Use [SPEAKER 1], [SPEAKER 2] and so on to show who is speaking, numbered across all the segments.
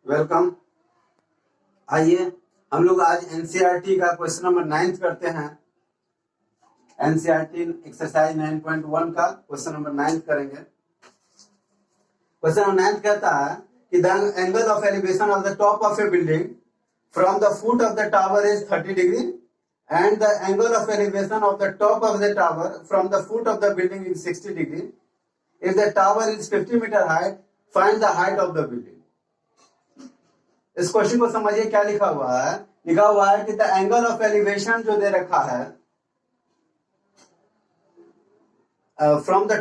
[SPEAKER 1] Welcome. आइए हम लोग आज एनसीईआरटी का क्वेश्चन नंबर 9 करते हैं। एनसीईआरटी एक्सरसाइज 9.1 का क्वेश्चन नंबर 9 करेंगे। क्वेश्चन नंबर 9 कहता है कि the angle of elevation of the top of A building from the foot of the tower is 30 degree and the angle of elevation of the top of the tower from the foot of the building is 60 degree. If the tower is 50 meter high, find the height of the building. इस question को समझिए क्या लिखा हुआ है। लिखा हुआ है कि द एंगल ऑफ एलिवेशन जो दे रखा है फ्रॉम द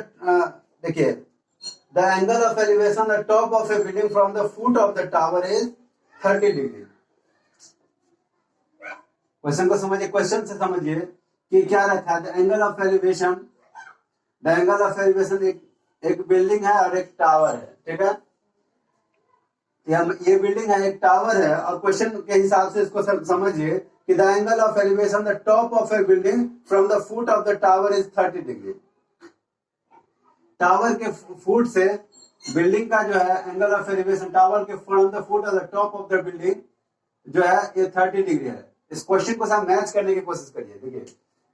[SPEAKER 1] देखिए the angle of elevation the top of A building from the foot of the tower is 30 degree. Question को समझिए, क्वेश्चन से समझिए कि क्या रखा है। The angle of elevation, the angle of elevation एक बिल्डिंग है और एक टावर है, ठीक है। ये बिल्डिंग है, एक टावर है, और क्वेश्चन के हिसाब से इसको समझिए कि the angle of elevation the top of A building from the foot of the tower is 30 degree. Tower के फुट से बिल्डिंग का जो है एंगल ऑफ एलिवेशन, टावर के from the foot of the top of the building जो है ये 30 degree है। इस क्वेश्चन को सब मैच करने की कोशिश करिए। देखिए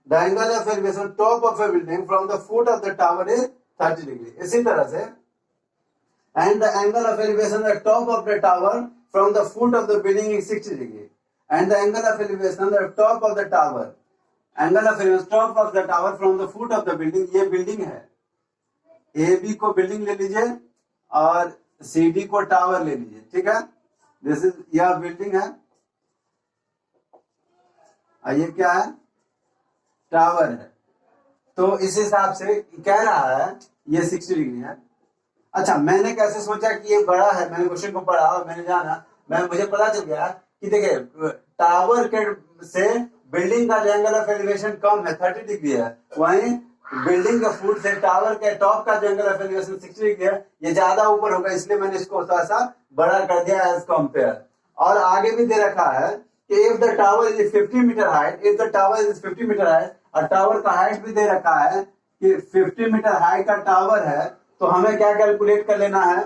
[SPEAKER 1] the angle of elevation top of A building from the foot of the tower is 30 degree. इसी तरह से and the angle of elevation the top of the tower from the foot of the building is 60 degree and the angle of elevation the top of the tower, angle of elevation top of the tower from the foot of the building, ये building है। AB को building ले लीजिए और CD को tower ले लीजिए, ठीक है। दिस इज, यह बिल्डिंग है और ये क्या है, टावर है। तो इस हिसाब से कह रहा है ये 60 डिग्री है। अच्छा, मैंने कैसे सोचा कि ये बड़ा है, मैंने क्वेश्चन को पढ़ा और मैंने जाना, मुझे पता चल गया कि देखिए टावर के से बिल्डिंग का जो एंगल ऑफ एलिवेशन कम है, 30 डिग्री है, वहीं बिल्डिंग के फुट से टावर के टॉप का जो एंगल ऑफ एलिवेशन 60 डिग्री है, ये ज्यादा ऊपर होगा, इसलिए मैंने इसको थोड़ा सा बड़ा कर दिया एज कंपेयर। और आगे भी दे रखा है कि if the tower is 50 metre height, if the tower is 50 metre height, और टावर का हाइट भी दे रखा है कि 50 मीटर हाइट का टावर है, तो हमें क्या कैलकुलेट कर लेना है,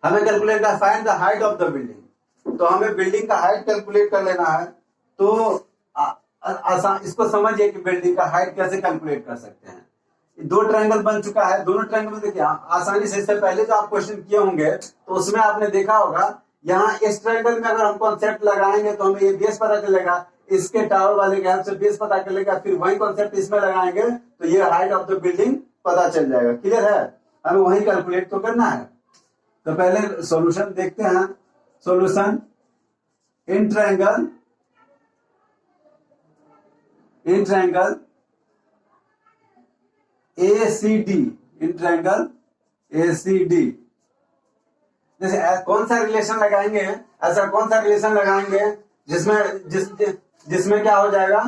[SPEAKER 1] हमें कैलकुलेट कर find the height of the building. तो हमें बिल्डिंग का हाइट कैलकुलेट कर लेना है। तो आसान, इसको समझिए कि बिल्डिंग का हाइट कैसे कैलकुलेट कर सकते हैं। दो ट्रायंगल बन चुका है, दोनों ट्रायंगल में देखिए आसानी से, इससे पहले जो आप क्वेश्चन किए होंगे तो उसमें आपने देखा होगा, यहाँ इस ट्रायंगल में अगर हम कॉन्सेप्ट लगाएंगे तो हमें ये बेस पता चलेगा, इसके टावर वाले के हेल्प से बेस पता चलेगा, फिर वही कॉन्सेप्ट इसमें लगाएंगे तो ये हाइट ऑफ द बिल्डिंग पता चल जाएगा। क्लियर है, हमें वही कैलकुलेट तो करना है। तो पहले सॉल्यूशन देखते हैं। Solution in triangle ACD, in triangle ACD, जैसे कौन सा रिलेशन लगाएंगे, ऐसा कौन सा रिलेशन लगाएंगे जिसमें क्या हो जाएगा,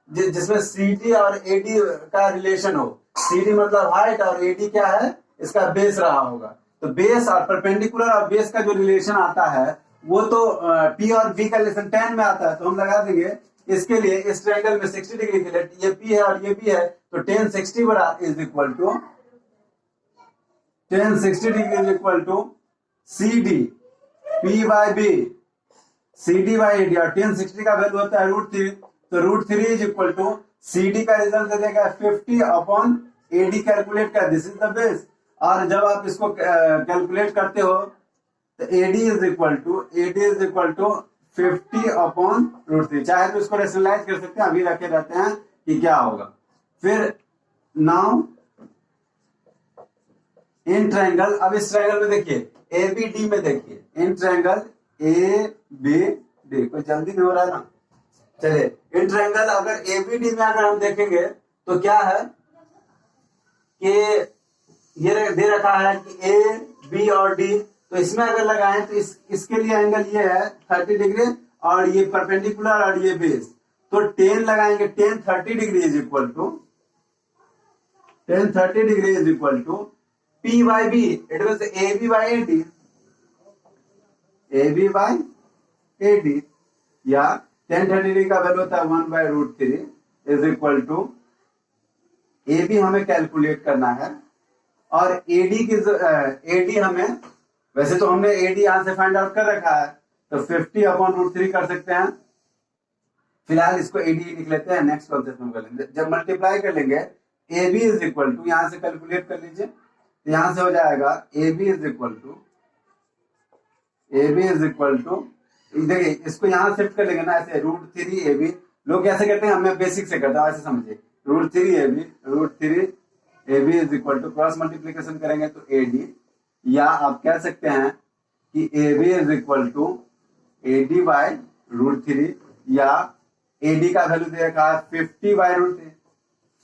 [SPEAKER 1] जिसमें CD और AD का रिलेशन हो। CD मतलब हाइट और AD क्या है, इसका बेस रहा होगा। तो बेस और परपेंडिकुलर और बेस का जो रिलेशन आता है वो तो P और B का रिलेशन 10 में आता है, तो हम लगा देंगे इसके लिए, इस ट्रायंगल में 60 डिग्री के लिए ये P है और ये B है, तो 10 60 बड़ा is equal to 10 60 degree is equal to CD P by B CD by AD, और 10 60 का वैल्यू होता है √3, तो √3 इज इक्वल टू CD का रिजल्ट दे देगा 50 अपॉन AD कैलकुलेट कर, दिस इज द बेस। और जब आप इसको कैलकुलेट करते हो तो AD is equal to 50 upon √3। चाहे तो इसको रेशनलाइज कर सकते हैं, अभी रखे रहते हैं कि क्या होगा। फिर नाउ इन ट्रायंगल, अब इस ट्रायंगल में देखिए ABD में देखिए, इन ट्रायंगल ABD, कोई जल्दी नहीं हो रहा है ना, चलिए इन ट्रायंगल अगर ABD में अगर हम देखेंगे तो क्या है कि ये दे रखा है कि A, B और D, तो इसमें अगर लगाएं तो इसके लिए एंगल ये है 30 डिग्री और ये परपेंडिकुलर और ये बेस, तो 10 लगाएंगे, 10 30 degree is equal to 10 30 degree is equal to P by B, it means AB by AD, AB by AD, या 10 30 डिग्री का वैल्यू होता है 1 by √3 is equal to AB हमें कैलकुलेट करना है और AD हमें वैसे तो हमने एडी यहां से फाइंड आउट कर रखा है, तो 50/√3 कर सकते हैं। फिलहाल इसको एडी लिख लेते हैं, नेक्स्ट कॉन्सेप्ट में कर लेंगे। जब मल्टीप्लाई कर लेंगे A B is equal to, यहां से कैलकुलेट कर लीजिए, यहां से हो जाएगा A B is equal to, देखिए इसको यहां शिफ्ट कर लेंगे ना ऐसे, √3 AB। लोग कैसे करते हैं, हमें बेसिक से करते हैं, ऐसे समझिए, √3 AB is equal to, cross multiplication करेंगे तो AD, या आप कह सकते हैं कि AB is equal to AD/√3, या AD का वैल्यू दे रखा है 50/√3,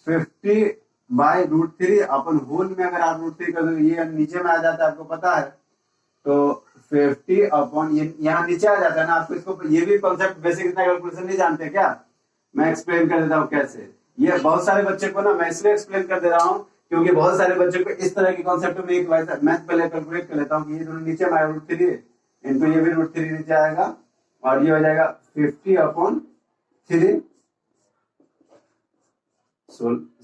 [SPEAKER 1] 50/√3 अपन होल में अगर आप √3 कर दो, ये नीचे में आ जाता है, आपको पता है, तो 50 अपॉन ये यहाँ नीचे आ जाता है ना, आपको इसको, ये भी कॉन्सेप्ट बेसिक इतना कैलकुलेशन नहीं जानते क्या, मैं एक्सप्लेन कर देता हूँ कैसे। ये बहुत सारे बच्चे को ना, मैं इसलिए एक्सप्लेन कर दे रहा हूँ क्योंकि बहुत सारे बच्चों को इस तरह की कॉन्सेप्ट में एक मैथ पहले कैलकुलेट कर लेता हूँ कि ये दोनों नीचे में आएगा √3 इंटू ये भी √3 नीचे आएगा, और ये हो जाएगा 50/3, 16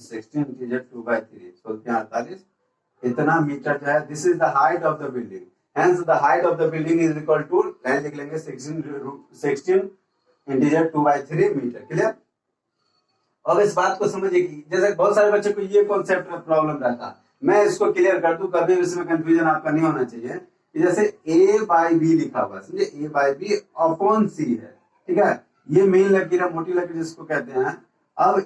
[SPEAKER 1] 2/3, 16/48, इतना मीटर जो है, this is the height of the building, hence the height of the building is equal to, line लिख लेंगे 16 इंटीजर 2/3 मीटर। क्लियर? अब इस बात को समझिए कि जैसे बहुत सारे बच्चों को ये कॉन्सेप्ट का प्रॉब्लम रहता है, मैं इसको क्लियर कर दूं, कभी इसमें कंफ्यूजन आपका नहीं होना चाहिए। जैसे A/B लिखा हुआ, समझे, A/B अपॉन C है, ठीक है, ये मेन लकीर है, मोटी लकीर जिसको कहते हैं। अब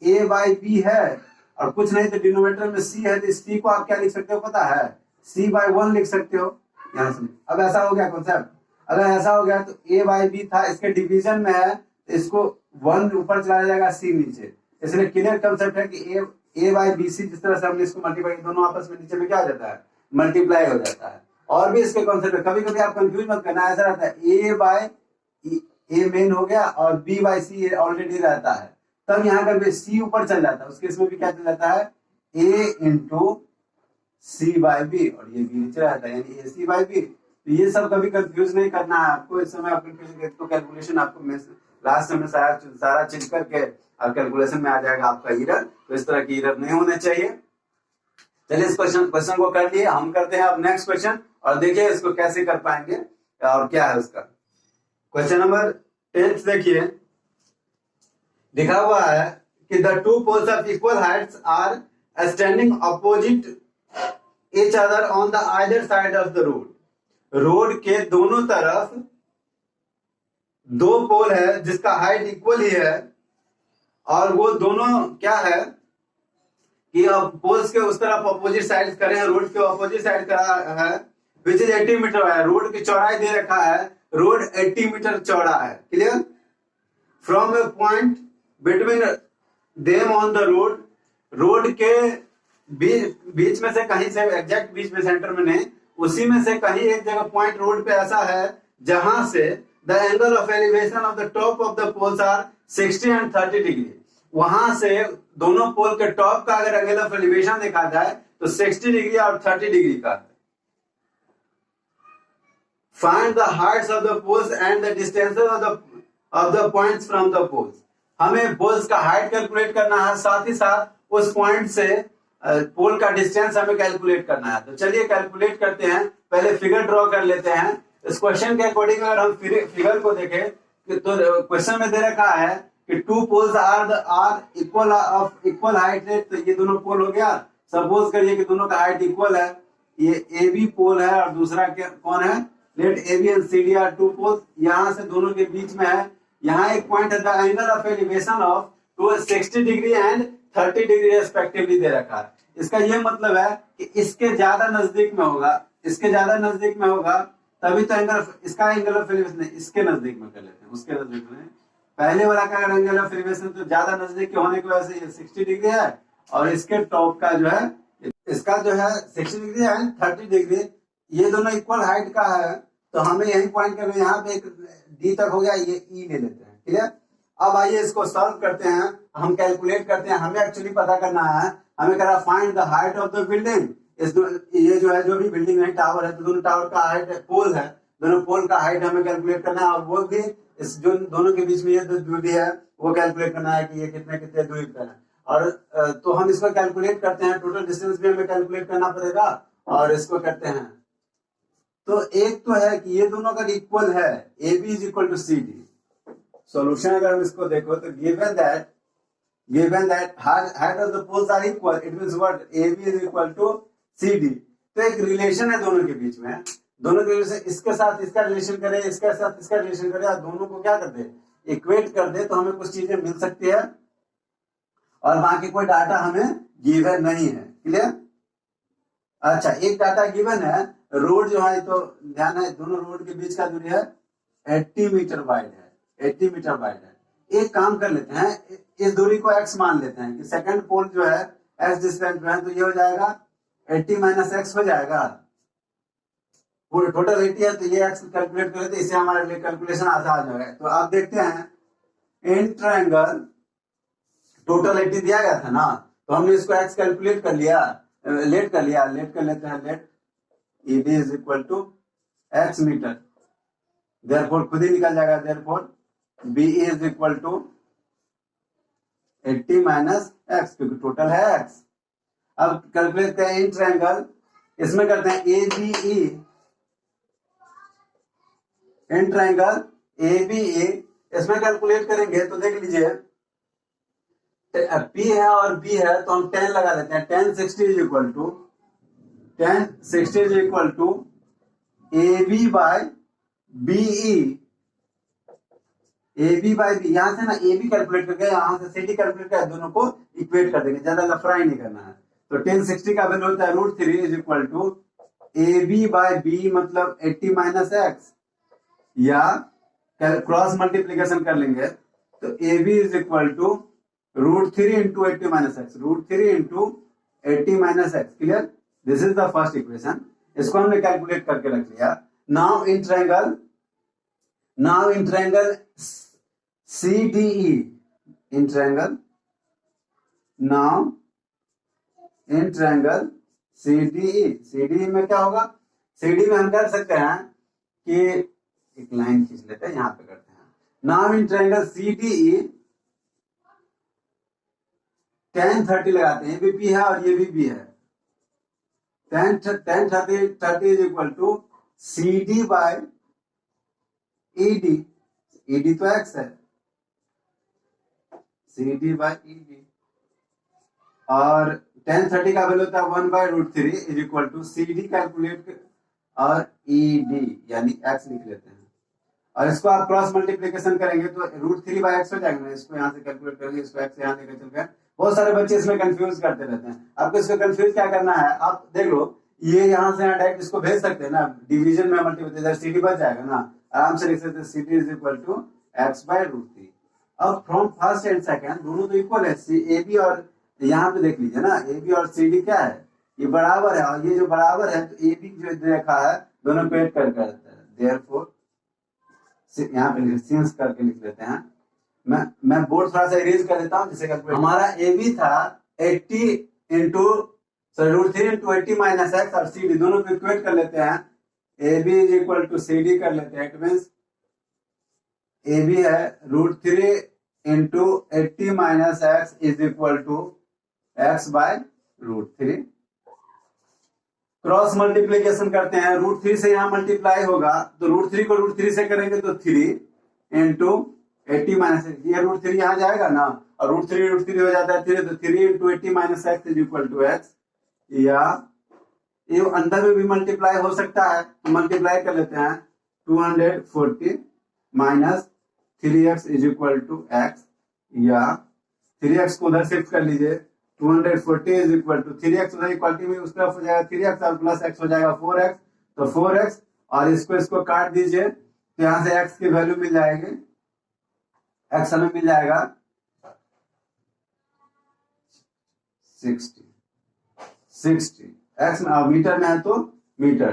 [SPEAKER 1] A/B है और कुछ नहीं तो डिनोमिनेटर में C है, तो C को आप क्या लिख सकते हो पता है, C/1 लिख सकते हो, यहाँ से। अब ऐसा हो गया कॉन्सेप्ट, अगर ऐसा हो गया तो A/B था, इसके डिवीजन में है, इसको 1 ऊपर चला जाएगा, C नीचे, इसलिए क्लियर कंसेप्ट है कि A/BC, जिस तरह से हमने इसको मल्टीप्लाई, दोनों आपस में नीचे में क्या हो जाता है, मल्टीप्लाई हो जाता है। और भी इसके कॉन्सेप्ट, कभी कभी आप कंफ्यूज मत करना, ऐसा रहता है A मेन हो गया और B/C ऑलरेडी रहता है, तब यहाँ का C ऊपर चल जाता है, उसके इसमें भी क्या चल जाता है, A इंटू C/B, और ये B नीचे रहता है, यानी AC/B। तो ये सब कभी कंफ्यूज नहीं करना है आपको, इस समय आप कंफ्यूजन, तो कैलकुलेशन आपको लास्ट में सारा चीज करके और कैलकुलेशन में आ जाएगा आपका एरर, तो इस तरह की एरर नहीं होने चाहिए। चलिए इस क्वेश्चन को कर लिए, हम करते हैं अब नेक्स्ट क्वेश्चन, और देखिए इसको कैसे कर पाएंगे और क्या है उसका। क्वेश्चन नंबर 10 देखिए, लिखा हुआ है कि the two poles of equal heights are standing opposite each other on the either side of the road. Road के दोनों तरफ दो पोल है जिसका हाइट इक्वल ही है, और वो दोनों क्या है कि अब पोल्स के उस तरफ अपोजिट साइड करे हैं, रोड के अपोजिट साइड करा है, विच इज 80 मीटर है। रोड की चौड़ाई दे रखा है, रोड 80 मीटर चौड़ा है। Clear? From A point between them on the road, road के बीच में से कहीं से, एग्जैक्ट बीच में, सेंटर में नहीं, उसी में से कहीं एक जगह पॉइंट रोड पे ऐसा है जहां से the angle of elevation of the top of the poles are 60 and 30 degree. वहां से दोनों पोल के टॉप का अगर एंगल ऑफ एलिवेशन देखा जाए तो 60 डिग्री और 30 डिग्री का है। Find the heights of the poles and the distances of the points from the poles. हमें पोल्स का हाइट कैलकुलेट करना है, साथ ही साथ उस पॉइंट से पोल का डिस्टेंस हमें कैलकुलेट करना है। तो चलिए कैलकुलेट करते हैं, पहले फिगर ड्रॉ कर लेते हैं। इस क्वेश्चन के अकॉर्डिंग अगर हम फिगर को देखें तो क्वेश्चन में दे रखा है कि two poles are equal height है, तो ये दोनों पोल हो गया। सपोज करिए कि दोनों का हाइट इक्वल है, ये ए बी पोल है और दूसरा क्या कौन है, let A B and C D are two poles. यहाँ से दोनों के बीच में है, यहाँ एक पॉइंट है, the angle of elevation of 60 degree and 30 degree respectively दे रखा है। इसका यह मतलब है कि इसके ज्यादा नजदीक में होगा, इसके ज्यादा नजदीक में होगा तभी तो एंगल, इसका एंगल ऑफ एलिवेशन इसके नजदीक में कर लेते हैं, उसके नजदीक में। पहले वाला का अगर एंगल ऑफ एलिवेशन तो ज्यादा नजदीक के होने की वजह से ये 60 डिग्री है, और इसके टॉप का जो है, इसका जो है 60 डिग्री एंड 30 डिग्री, ये दोनों इक्वल हाइट का है। तो हमें यही पॉइंट करके यहाँ पे एक डी तक हो गया, ये ई ले लेते हैं। क्लियर? अब आइए इसको सॉल्व करते हैं, हम कैलकुलेट करते हैं। हमें एक्चुअली पता करना है, हमें करा find the height of the building. ये जो है, जो भी बिल्डिंग है, टावर है, तो दोनों टावर का हाइट पोल है, दोनों पोल का हाइट हमें कैलकुलेट करना है, और वो भी इस जो दोनों के बीच में ये दूरी है वो कैलकुलेट करना है कि ये कितने कितने दूरी पर है। और तो हम इसको कैलकुलेट करते हैं, टोटल डिस्टेंस भी हमें कैलकुलेट करना पड़ेगा, और इसको करते हैं तो एक तो है कि ये दोनों अगर इक्वल है, A B is equal to C D, solution अगर हम इसको देखो तो given that height of the poles are equal, it means what, A B is equal to C D. तो एक रिलेशन है दोनों के बीच में, दोनों के रिलेशन, इसके साथ इसका रिलेशन करें, इसके साथ इसका रिलेशन करें, और दोनों को क्या कर दे, इक्वेट कर दे, तो हमें कुछ चीजें मिल सकती है, और बाकी कोई डाटा हमें गिवन नहीं है। क्लियर? अच्छा, एक डाटा गिवन है, रोड जो है, तो ध्यान है दोनों रोड के बीच का दूरी है 80 मीटर वाइड है, 80 मीटर वाइड है। एक काम कर लेते हैं, इस दूरी को x मान लेते हैं कि सेकंड पोल जो है x डिस्टेंस में है, तो ये हो जाएगा 80 माइनस एक्स हो जाएगा, टोटल 80 है, तो ये x कैलकुलेट कर लेते हैं, इससे हमारे लिए कैलकुलेशन आसान हो जाएगा। तो आप देखते हैं इन ट्रायंगल टोटल 80 दिया गया था ना, तो हमने इसको x कैलकुलेट कर लिया, लेट कर लेते हैं, let A B is equal to x metre, therefore खुद ही निकल जाएगा, therefore b is equal to 80 minus x, क्योंकि टोटल है x। अब कैलकुलेट करते हैं इन ट्रायंगल, इसमें करते हैं A B E, in triangle A B E, इसमें कैलकुलेट करेंगे तो देख लीजिए P है और B है, तो हम 10 लगा लेते हैं, 10 60 is equal to, 10 60 is equal to A B by B E, A B by B, यहां से ना ए बी कैलकुलेट करके यहां से सी डी कैलकुलेट कर दोनों को इक्वेट कर देंगे, ज्यादा लफड़ा ही नहीं करना है। तो 10 60 का वैल्यू होता है √3 is equal to A B by B, मतलब 80 माइनस एक्स, या क्रॉस मल्टीप्लीकेशन कर लेंगे, तो A B is equal to √3 into 80 minus x, √3 into 80 minus x. Clear? This is the first equation, इसको हमने कैलकुलेट करके रख लिया। Now in triangle CDE, in triangle CDE में क्या होगा, CD में हम कर सकते हैं कि एक लाइन खींच लेते हैं, यहां पे करते हैं। नाउ इन ट्रायंगल CDE 10 30 लगाते हैं, ये भी P है और ये भी B है, 10 30 is equal to CD by ED, ED तो x है, CD बाय ED, और 10 30 का वैल्यू होता है 1 by √3 is equal to CD calculate और ED यानी x लिख लेते हैं, और इसको आप क्रॉस मल्टीप्लीकेशन करेंगे तो √3 बाय x हो जाएगा, इसको यहाँ से कैलकुलेट करेंगे, इसको x यहाँ लेकर चल गए। बहुत सारे बच्चे इसमें कंफ्यूज करते रहते हैं, आपको इसको कंफ्यूज क्या करना है, आप देख लो, ये यहाँ से यहाँ डायरेक्ट इसको भेज सकते हैं ना, डिवीजन में मल्टीप्लाई, CD बच जाएगा ना, आराम से लिख सकते हैं CD is equal to x by √3। अब फ्रॉम फर्स्ट एंड सेकंड दोनों तो इक्वल है, ए बी, और यहाँ पे देख लीजिए ना, ए बी और CD क्या है, ये बराबर है, और ये जो बराबर है, तो ए बी जो देखा है दोनों को ऐड करके रहता है, देयरफॉर यहाँ पे सिंस करके लिख लेते हैं। मैं बोर्ड थोड़ा सा इरेज कर देता हूँ, जिससे हमारा ए बी था 80 इंटू √3 इंटू 80 माइनस एक्स, और CD दोनों को इक्वेट कर लेते हैं, A B is equal to CD कर लेते हैं, इट मींस ए बी है √3 into 80 minus x is equal to x by √3। Cross multiplication करते हैं, √3 से यहाँ मल्टीप्लाई होगा, तो √3 को √3 से करेंगे तो 3 इंटू 80 माइनस एक्स, ये √3 यहाँ जाएगा ना, और √3 हो जाता है 3, तो 3 into 80 minus x is equal to x, या ये अंदर में भी मल्टीप्लाई हो सकता है, तो मल्टीप्लाई कर लेते हैं, 240 minus 3x is equal to x, या 3x को उधर शिफ्ट कर लीजिए, 240 इज इक्वल टू 3x उधर इक्वलिटी में उस तरफ हो जाएगा 3x, और प्लस x हो जाएगा 4x, तो 4x, और इसको काट दीजिए, तो यहां से x की वैल्यू मिल जाएगी, x हमें मिल जाएगा 60 x में, मीटर में है तो मीटर,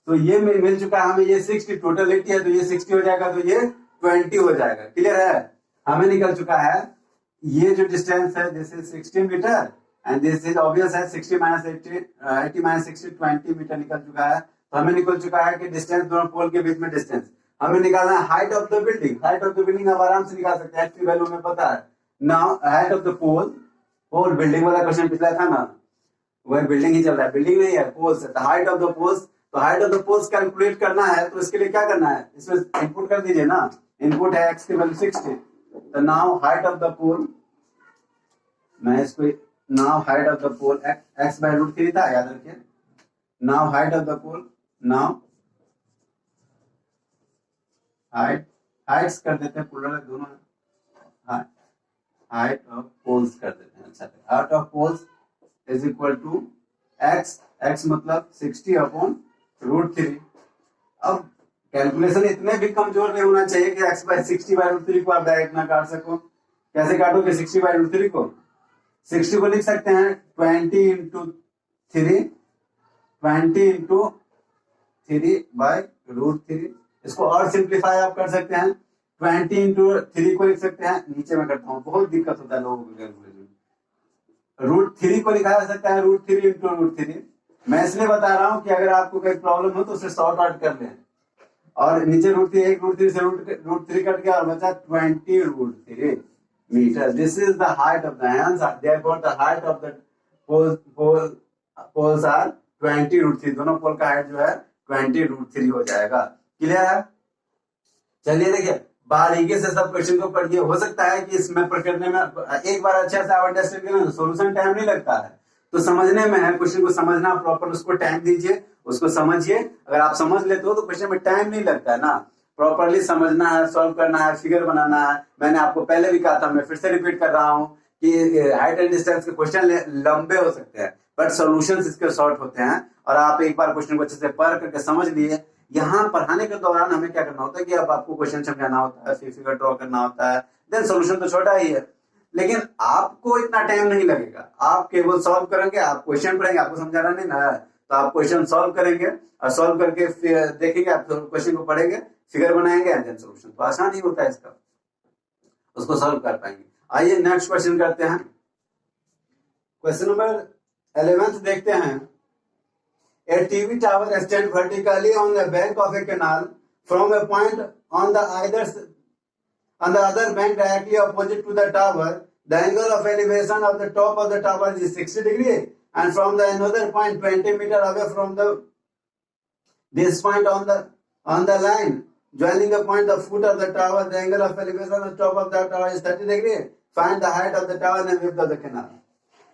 [SPEAKER 1] तो ये मिल चुका है हमें, ये 60 टोटल 80 है, तो ये 60 हो जाएगा, तो ये 20 हो जाएगा। क्लियर है? हमें निकल चुका है ये जो डिस्टेंस है, this is 60 metre and this is obvious है 60 माइनस 80 माइनस 60 20 मीटर निकल चुका है। तो हमें निकल चुका है कि डिस्टेंस दोनों पोल के बीच में डिस्टेंस हमें निकालना है। Height of the building, height of the building आप आराम से निकाल सकते हैं, एक्स की वैल्यू में पता है। Now height of the pole, pole building वाला क्वेश्चन पिछला था ना, वह बिल्डिंग ही चल रहा है, बिल्डिंग नहीं है पोल्स है, हाइट ऑफ द पोल्स। तो height of the poles calculate करना है तो इसके लिए क्या करना है, इसमें इनपुट कर दीजिए ना, इनपुट है x की वैल्यू 60, तो now height of the pole, मैं इसको now height of the pole x by root 3 था, याद रखिए, now height of the pole, now heights कर देते हैं प्लूरल दोनों, हाइट ऑफ पोल्स कर देते हैं। अच्छा, height of poles is equal to x मतलब 60 अपॉन रूट 3। अब कैलकुलेशन इतने भी कमजोर नहीं होना चाहिए कि x बाय 60 बाय रूट 3 को आप डायरेक्ट ना काट सको। कैसे काटोगे 60 बाय रूट 3 को? 60 को लिख सकते हैं 20 इंटू 3 बाय रूट 3। इसको और सिंप्लीफाई आप कर सकते हैं, 20 इंटू 3 को लिख सकते हैं, नीचे में करता हूँ, बहुत दिक्कत होता है लोगों को कैलकुलेशन। रूट 3 को लिखा जा सकता है रूट 3 इंटू रूट 3। मैं इसलिए बता रहा हूँ कि अगर आपको कोई प्रॉब्लम हो तो उसे सॉर्ट आउट कर लें। और नीचे रूट 3, एक रूट 3 से रूट 3 कट गया और बचा 20 root 3 metre. This is the height of the answer, therefore the height of the poles are 20 root 3। दोनों पोल का हाइट जो है 20 रूट 3 हो जाएगा। क्लियर है? चलिए देखिए बारीकी से सब क्वेश्चन को पढ़िए। हो सकता है कि इसमें करने में एक बार अच्छे से आप अंडरस्टैंड करें, सोल्यूशन टाइम नहीं लगता है, तो समझने में है, क्वेश्चन को समझना प्रॉपर, उसको टाइम दीजिए, उसको समझिए। अगर आप समझ लेते हो तो क्वेश्चन में टाइम नहीं लगता है ना। प्रॉपरली समझना है, सॉल्व करना है, फिगर बनाना है। मैंने आपको पहले भी कहा था, मैं फिर से रिपीट कर रहा हूँ कि हाइट एंड डिस्टेंस के क्वेश्चन लंबे हो सकते हैं बट सॉल्यूशंस इसके शॉर्ट होते हैं। और आप एक बार क्वेश्चन को अच्छे से पढ़ करके समझ लिए। यहाँ पढ़ाने के दौरान हमें क्या करना होता है कि अब आपको क्वेश्चन समझाना होता है, फिर फिगर ड्रॉ करना होता है, देन सॉल्यूशन तो छोटा ही है, लेकिन आपको इतना टाइम नहीं लगेगा। आप केवल सॉल्व करेंगे, आप क्वेश्चन पढ़ेंगे, आपको समझाना नहीं ना, तो आप क्वेश्चन सॉल्व करेंगे और सॉल्व करके फिर देखेंगे, आप क्वेश्चन को पढ़ेंगे, फिगर बनाएंगे एंड देन सॉल्यूशन। तो आसान ही होता है इसका, उसको सॉल्व कर पाएंगे। आइए नेक्स्ट क्वेश्चन करते हैं। क्वेश्चन नंबर 11 देखते हैं। A TV tower stands vertically on the bank of a canal from a point on the other bank directly opposite to the tower. The angle of elevation of the top of the tower is 60 degree, and from the another point 20 meter away from this point on the line joining the point the foot of the tower, the angle of elevation of the top of the tower is 30 degree. Find the height of the tower and width of the canal.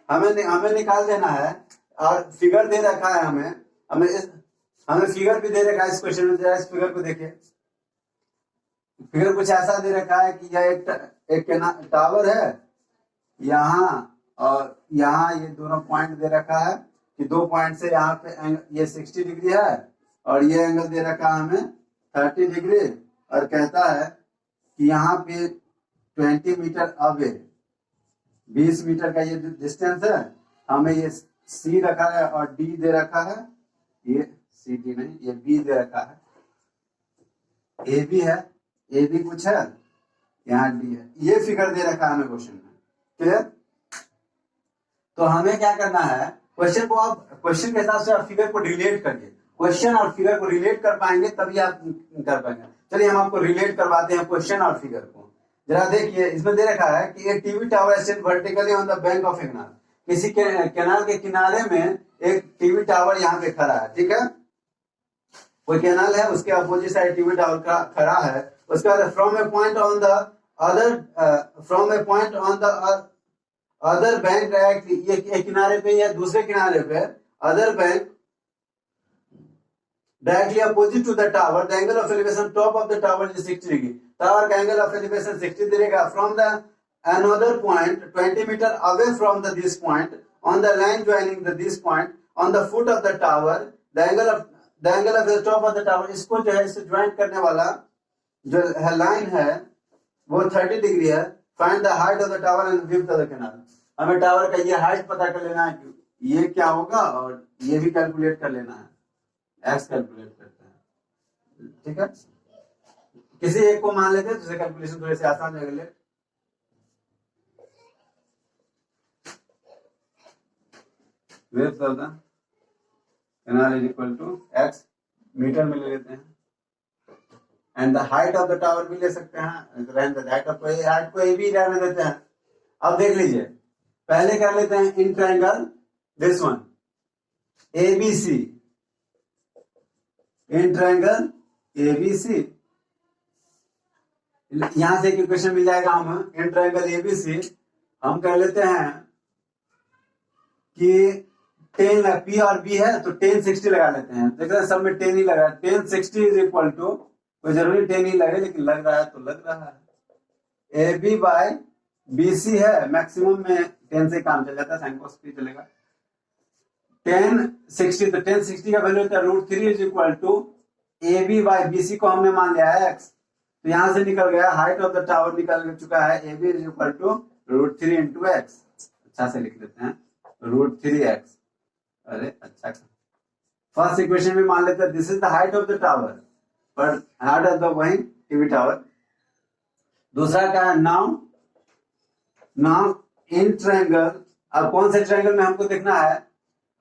[SPEAKER 1] हमें निकाल देना है और figure दे रखा है हमें figure भी दे रखा है इस क्वेश्चन में। इस फिगर को देखिए, फिगर कुछ ऐसा दे रखा है कि यह एक टावर है यहाँ, और यहाँ ये दोनों पॉइंट दे रखा है कि 2 पॉइंट से यहाँ पे ये 60 डिग्री है और ये एंगल दे रखा है हमें 30 डिग्री, और कहता है कि यहाँ पे 20 मीटर अवे, 20 मीटर का ये डिस्टेंस है। हमें ये सी रखा है और डी दे रखा है, ये सी डी नहीं, ये बी दे रखा है, ए बी है, ए बी कुछ है, यहाँ डी है। ये फिगर दे रखा है हमें क्वेश्चन में। क्लियर? तो हमें क्या करना है, क्वेश्चन को आप क्वेश्चन के हिसाब से आप फिगर को रिलेट करिए। क्वेश्चन और फिगर को रिलेट कर पाएंगे तभी आप कर पाएंगे। चलिए हम आपको रिलेट करवाते हैं क्वेश्चन और फिगर को। जरा देखिए, इसमें दे रखा है कि एक TV tower stand vertically on the bank of A canal. किसी कैनाल के किनारे में एक टीवी टावर यहाँ पे खड़ा है, ठीक है। कोई कैनाल है, उसके अपोजिट साइड टीवी टावर का खड़ा है। उसके बाद from A point on the other bank directly, ये किनारे पे या दूसरे किनारे पे, other bank directly opposite to the tower, the angle of elevation top of the tower is 60 degree. Tower का angle of elevation 60 degree का from the another point 20 meter away from this point on the line joining this point on the foot of the tower, the angle of the top of the tower, इसको जो है इससे join करने वाला जो line है वो 30 degree है। Find the height of the tower and width of the canal. हमें टावर का ये हाइट पता कर लेना है कि ये क्या होगा और ये भी कैलकुलेट कर लेना है, एक्स कैलकुलेट करते हैं, ठीक है। किसी एक को मान लेते हैं तो कैलकुलेशन थोड़े से आसान हो गए। Width of the canal is equal to x, metre में ले लेते हैं, and the height of the tower भी ले सकते हैं, हाइट को ए भी रहने देते हैं। अब देख लीजिए, पहले कर लेते हैं in triangle this one A B C, in triangle ABC. यहां से इक्वेशन मिल जाएगा, हम इन ट्रायंगल एबीसी हम कह लेते हैं कि 10 पी और बी है तो 10 60 लगा लेते हैं। देख रहे हैं सब में 10 ही लगा, 10 60 इज इक्वल टू, कोई जरूरी 10 ही लगे लेकिन लग रहा है तो लग रहा है। A B by B C है, मैक्सिमम में 10 से काम चल जाता है, साइन कॉस भी चलेगा। 10 60 तो 10 60 का वैल्यू होता है √3 is equal to A B by B C को हमने मान लिया है x, तो यहां से निकल गया हाइट ऑफ द टावर निकल चुका है A B is equal to √3 into x. अच्छा से लिख लेते हैं √3x। अरे अच्छा, फर्स्ट इक्वेशन में मान लेते हैं this is the height of the tower, पर हाइट ऑफ द वही टीवी टावर। दूसरा क्या है, नाउ इन ट्रायंगल, अब कौन से ट्रायंगल में हमको देखना है,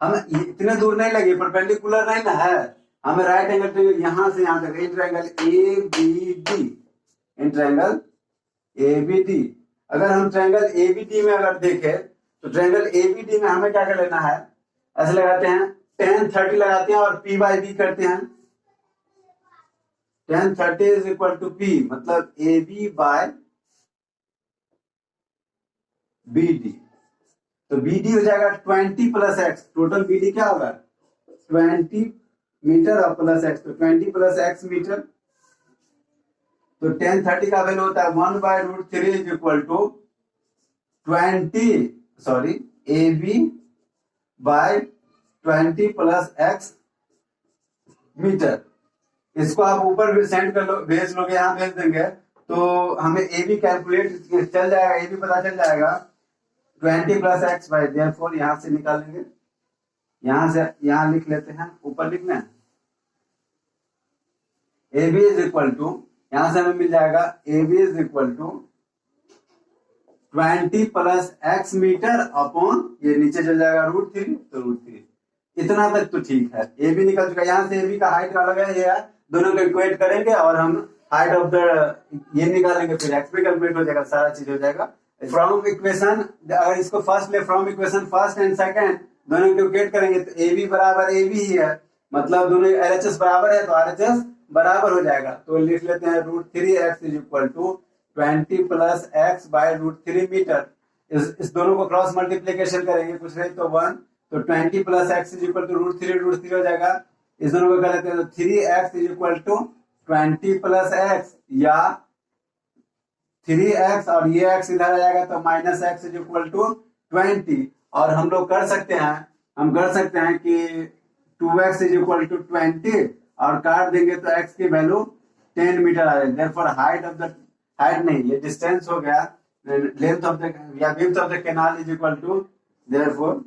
[SPEAKER 1] हम इतने दूर नहीं लगे, परपेंडिकुलर नहीं ना है, हमें राइट एंगल ट्रायंगल यहां से यहां तक, in triangle A B D, in triangle A B D. अगर हम ट्रायंगल ए बी डी में अगर देखें तो ट्रायंगल ए बी डी में हमें क्या कर लेना है, ऐसे लगाते हैं 10 30 लगाते हैं और पी बाई बी करते हैं। 10 30 इज इक्वल टू पी, मतलब A B by B D. तो बी डी हो जाएगा 20 plus x, total B D क्या होगा 20 मीटर और प्लस एक्स, तो 20 प्लस एक्स मीटर। तो 10 30 का वैल्यू होता है 1 by √3 is equal to 20, sorry A B by 20 plus x metre. इसको आप ऊपर भी सेंड कर लो, भेज लोगे, यहाँ भेज देंगे तो हमें ए बी कैलकुलेट चल जाएगा, ए बी पता चल जाएगा 20 प्लस एक्स बाय, देयरफॉर यहां से निकालेंगे, यहां से यहां लिख लेते हैं, ऊपर लिखना है A B is equal to, यहां से हमें मिल जाएगा A B is equal to 20 plus x metre upon, ये नीचे चल जाएगा √3, तो √3। इतना तक तो ठीक है, ए बी निकल चुका। यहाँ से ए बी का हाइट अलग है, ये दोनों को इक्वेट करेंगे और हम हाइट ऑफ द ये निकालेंगे, फिर एक्स भी कैलकुलेट हो जाएगा, सारा चीज हो जाएगा। फ्रॉम इक्वेशन, अगर इसको फर्स्ट ले, from equation first and second दोनों को इक्वेट करेंगे तो ए बी बराबर ए बी ही है, मतलब दोनों एलएचएस बराबर है तो आरएचएस बराबर हो जाएगा। तो लिख लेते हैं √3x is equal to 20 plus x by √3 metre. इस दोनों को क्रॉस मल्टीप्लीकेशन करेंगे, कुछ नहीं तो 1, तो 20 plus x is equal to √3 हो जाएगा। इस दोनों को कर लेते हैं तो 3x is equal to 20 plus x, या 3x और ये x इधर आ जाएगा तो minus x is equal to 20। और हम लोग कर सकते हैं कि 2x इज इक्वल टू 20 और काट देंगे तो x की वैल्यू 10 मीटर आ जाएगी। Therefore height of the, height नहीं ये डिस्टेंस हो गया, लेंथ ऑफ द या width of the canal is equal to, therefore,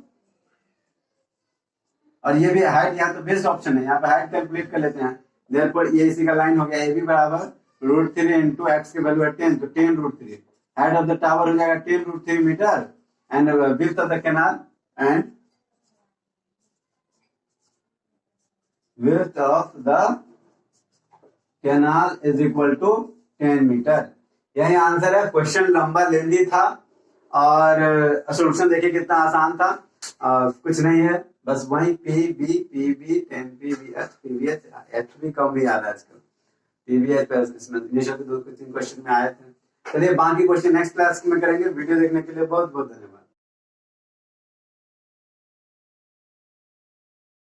[SPEAKER 1] और ये भी हाइट, यहाँ तो बेस्ट ऑप्शन है, यहाँ पे हाइट कैलकुलेट कर लेते हैं। देयरफॉर ये इसी का लाइन हो गया, ए बी बराबर √3 इंटू एक्स की वैल्यू है 10, तो 10 √3। हाइट ऑफ द टावर हो जाएगा 10 √3 metre and width of the canal, and width of the canal is equal to 10 metre. यही आंसर है। क्वेश्चन लंबा लेंदी था और सॉल्यूशन देखिए कितना आसान था। कुछ नहीं है, बस वही P B 10 P B H H भी कम भी आ रहा है आजकल, पी बी एच इसमें इनिशियल 2-3 क्वेश्चन में आए थे। चलिए बाकी क्वेश्चन नेक्स्ट क्लास में करेंगे। वीडियो देखने के लिए बहुत बहुत धन्यवाद।